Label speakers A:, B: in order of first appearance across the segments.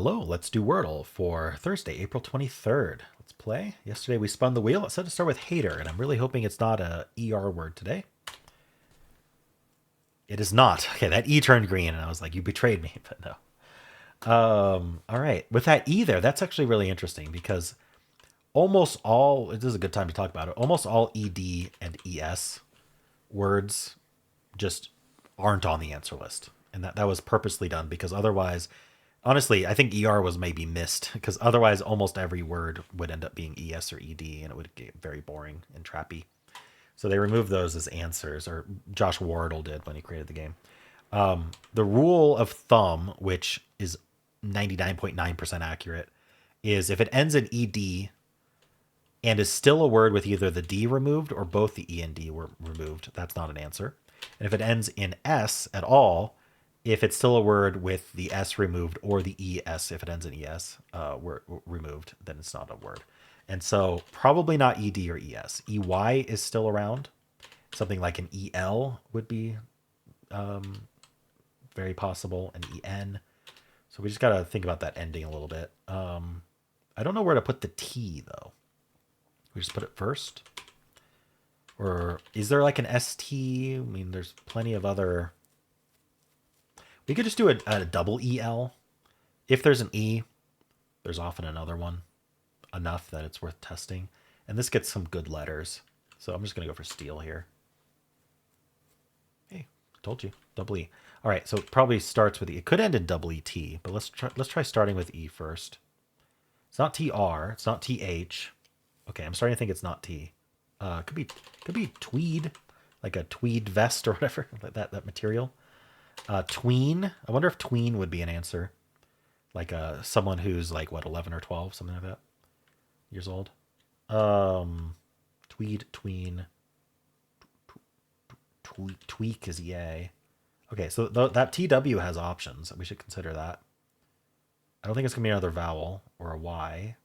A: Hello, let's do Wordle for Thursday, April 23rd. Let's play. Yesterday we spun the wheel. It said to start with hater, and I'm really hoping it's not a ER word today. It is not. Okay, that E turned green, and I was like, you betrayed me, but no. All right. With that E there, that's actually really interesting because almost all, this is a good time to talk about it, almost all ED and ES words just aren't on the answer list. And that was purposely done because otherwise, honestly, I think ER was maybe missed because otherwise almost every word would end up being ES or ED and it would get very boring and trappy. So they removed those as answers, or Josh Wardle did when he created the game. The rule of thumb, which is 99.9% accurate, is if it ends in ED and is still a word with either the D removed or both the E and D were removed, that's not an answer. And if it ends in S at all, if it's still a word with the S removed or the ES, if it ends in ES, were removed, then it's not a word. And so probably not ED or ES. EY is still around. Something like an EL would be very possible, an EN. So we just got to think about that ending a little bit. I don't know where to put the T, though. We just put it first? Or is there like an ST? I mean, there's plenty of other... We could just do a double EL. If there's an E, there's often another one. Enough that it's worth testing. And this gets some good letters. So I'm just going to go for steel here. Hey, told you. Double E. All right, so it probably starts with E. It could end in double ET, but let's try starting with E first. It's not TR. It's not TH. Okay, I'm starting to think it's not T. Could be tweed, like a tweed vest or whatever, like that material. Tween. I wonder if tween would be an answer. Like someone who's like, what, 11 or 12, something like that, years old. Tweed, tween. Tweak is yay. Okay, so that TW has options. We should consider that. I don't think it's going to be another vowel or a Y.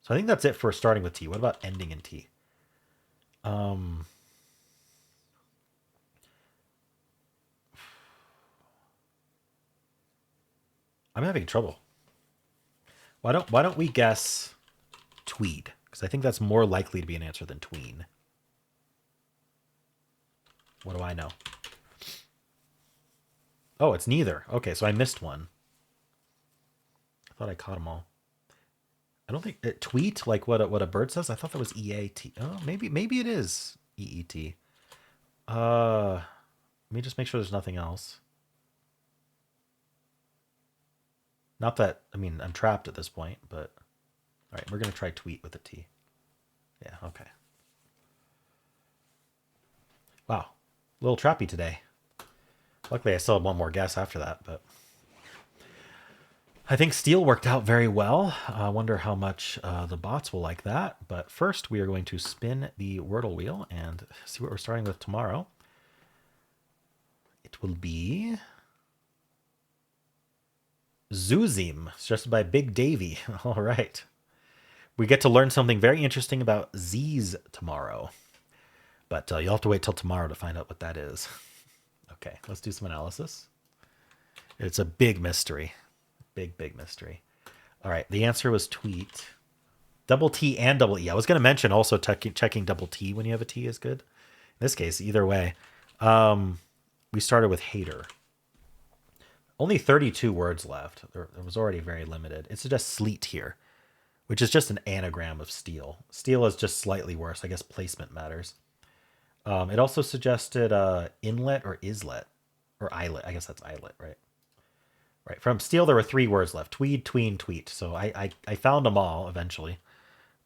A: So I think that's it for starting with T. What about ending in T? I'm having trouble. Why don't we guess tweed? Because I think that's more likely to be an answer than tween. What do I know? Oh, it's neither. Okay, so I missed one. I thought I caught them all. I don't think tweet, like what a bird says. I thought that was EAT. Oh, maybe it is EET. Let me just make sure there's nothing else. Not that, I mean, I'm trapped at this point, but all right, we're going to try tweet with a T. Yeah, okay. Wow, a little trappy today. Luckily, I still have one more guess after that, but I think steel worked out very well. I wonder how much the bots will like that. But first, we are going to spin the Wordle wheel and see what we're starting with tomorrow. It will be Zuzim, suggested by Big Davy. All right. We get to learn something very interesting about Z's tomorrow. But you'll have to wait till tomorrow to find out what that is. Okay, let's do some analysis. It's a big mystery. Big mystery. All right, the answer was tweet. Double T and double E. I was going to mention also checking double T when you have a T is good. In this case, either way. We started with hater. Only 32 words left. It was already very limited. It suggests sleet here, which is just an anagram of steel. Steel is just slightly worse. I guess placement matters. It also suggested inlet or islet. Or islet. I guess that's islet, right? Right. From steel, there were 3 words left. Tweed, tween, tweet. So I found them all eventually.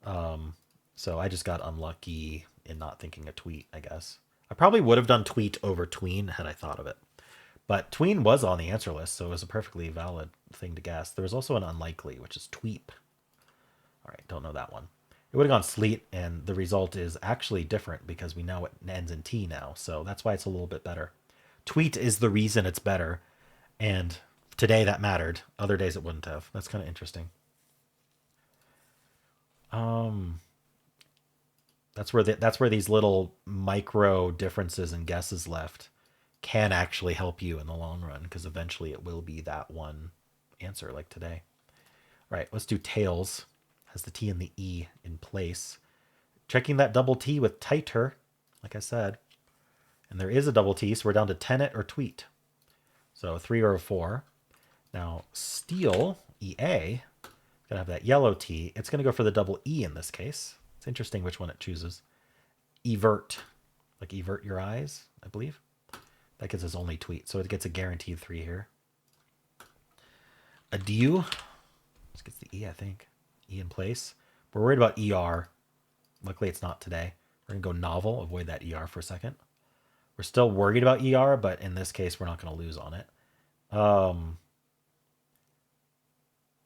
A: So I just got unlucky in not thinking a tweet, I guess. I probably would have done tweet over tween had I thought of it. But tween was on the answer list, so it was a perfectly valid thing to guess. There was also an unlikely, which is tweep. All right, don't know that one. It would have gone sleet, and the result is actually different because we know it ends in T now. So that's why it's a little bit better. Tweet is the reason it's better. And today that mattered. Other days it wouldn't have. That's kind of interesting. That's where these little micro differences and guesses left can actually help you in the long run because eventually it will be that one answer like today. All right, let's do tails. Has the T and the E in place. Checking that double T with tighter, like I said. And there is a double T, so we're down to tenet or tweet. So 3 or a 4. Now, steal, EA, going to have that yellow T. It's going to go for the double E in this case. It's interesting which one it chooses. Evert, like evert your eyes, I believe. That gets us only tweet, so it gets a guaranteed 3 here. Adieu. This gets the E, I think. E in place. We're worried about ER. Luckily, it's not today. We're going to go novel, avoid that ER for a second. We're still worried about ER, but in this case, we're not going to lose on it.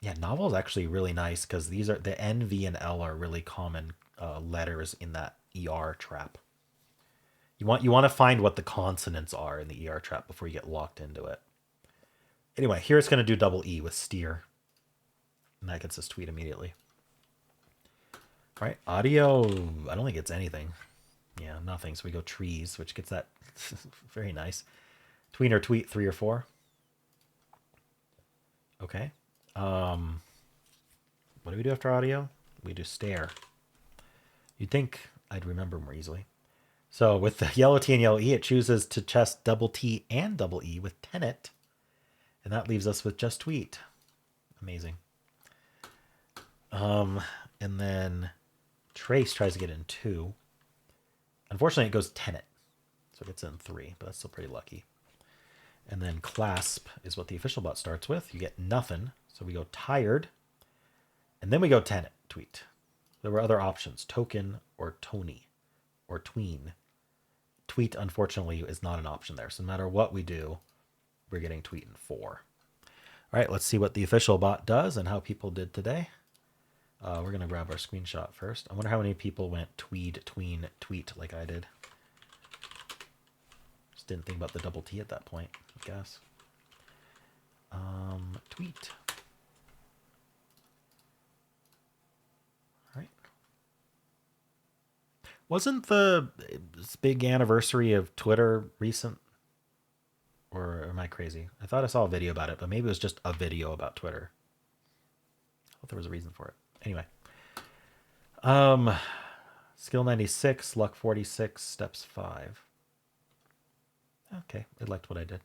A: Yeah, novel is actually really nice because these are the N, V, and L are really common letters in that ER trap. You want to find what the consonants are in the ER trap before you get locked into it. Anyway, here it's going to do double E with steer. And that gets us tweet immediately. All right, audio, I don't think it's anything. Yeah, nothing. So we go trees, which gets that very nice. Tween or tweet, 3 or 4. Okay. What do we do after audio? We do stare. You'd think I'd remember more easily. So with the yellow T and yellow E, it chooses to test double T and double E with tenet. And that leaves us with just tweet. Amazing. And then trace tries to get in 2. Unfortunately, it goes tenet. So it gets in 3, but that's still pretty lucky. And then clasp is what the official bot starts with. You get nothing. So we go tired. And then we go tenet, tweet. There were other options, token or Tony or tween. Tweet, unfortunately, is not an option there. So no matter what we do, we're getting tweet in 4. All right, let's see what the official bot does and how people did today. We're going to grab our screenshot first. I wonder how many people went tweed, tween, tweet like I did. Just didn't think about the double T at that point, I guess. Tweet. All right. Wasn't this big anniversary of Twitter recent? Or am I crazy? I thought I saw a video about it, but maybe it was just a video about Twitter. I thought there was a reason for it. Anyway. Skill 96, luck 46, steps 5. Okay, I liked what I did.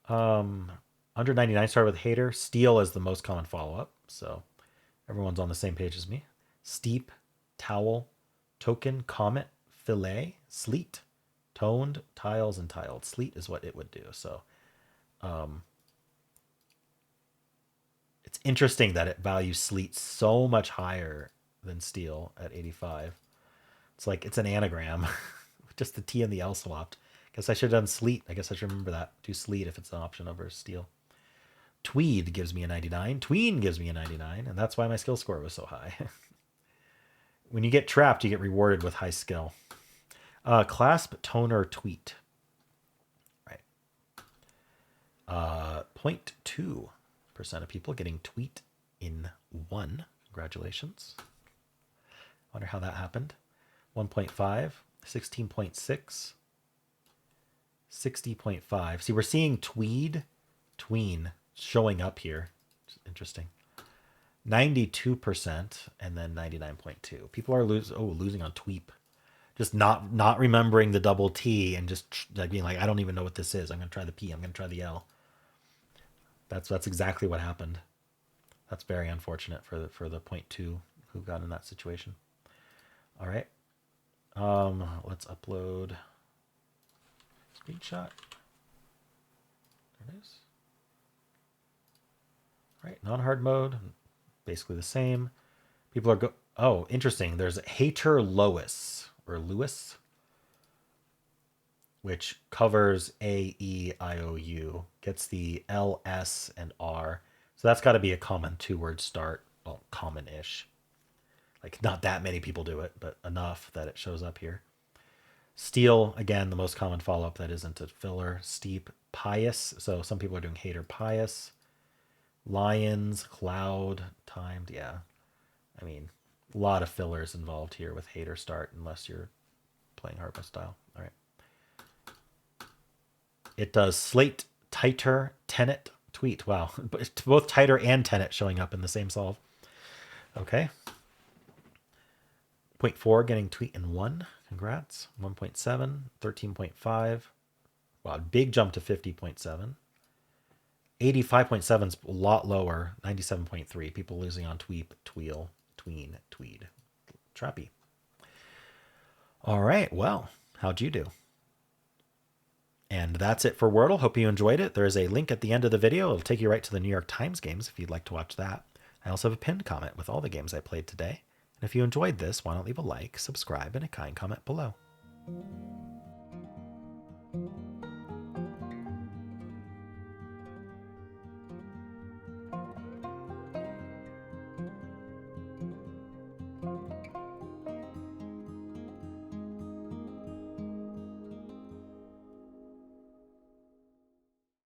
A: 199 started with hater. Steal is the most common follow-up, so everyone's on the same page as me. Steep, towel, token, comet, fillet, sleet, toned, tiles, and tiled. Sleet is what it would do. So it's interesting that it values sleet so much higher than steel at 85. It's like it's an anagram. Just the T and the L swapped. Guess I should have done sleet. I guess I should remember that. Do sleet if it's an option over steel. Tweed gives me a 99. Tween gives me a 99. And that's why my skill score was so high. When you get trapped, you get rewarded with high skill. Clasp, toner, tweet. Right. 0.2% of people getting tweet in 1. Congratulations. Wonder how that happened. 1.5, 16.6, 60.5. See, we're seeing tweed, tween showing up here. Interesting. 92% and then 99.2. People are losing on tweep. Just not remembering the double T and just like being like, I don't even know what this is. I'm going to try the P. I'm going to try the L. That's exactly what happened. That's very unfortunate for the 0.2 who got in that situation. All right. Let's upload screenshot. There it is. All right, non-hard mode, basically the same. People are oh, interesting. There's hater Lois or Lewis, which covers A, E, I, O, U, gets the L, S, and R. So that's got to be a common 2-word start. Well, common-ish. Like, not that many people do it, but enough that it shows up here. Steal, again, the most common follow-up that isn't a filler. Steep, pious. So some people are doing hater pious. Lions, cloud, timed. Yeah. I mean, a lot of fillers involved here with hater start, unless you're playing harpist style. All right. It does slate, tighter, tenet, Tweet. Wow. Both Titer and Tenet showing up in the same solve. Okay. 0.4 getting tweet in 1. Congrats. 1.7, 13.5. Wow, big jump to 50.7. 85.7 is a lot lower. 97.3. People losing on Tweep, Tweel, Tween, Tweed. Trappy. All right. Well, how'd you do? And that's it for Wordle. Hope you enjoyed it. There is a link at the end of the video. It'll take you right to the New York Times games if you'd like to watch that. I also have a pinned comment with all the games I played today. And if you enjoyed this, why not leave a like, subscribe, and a kind comment below.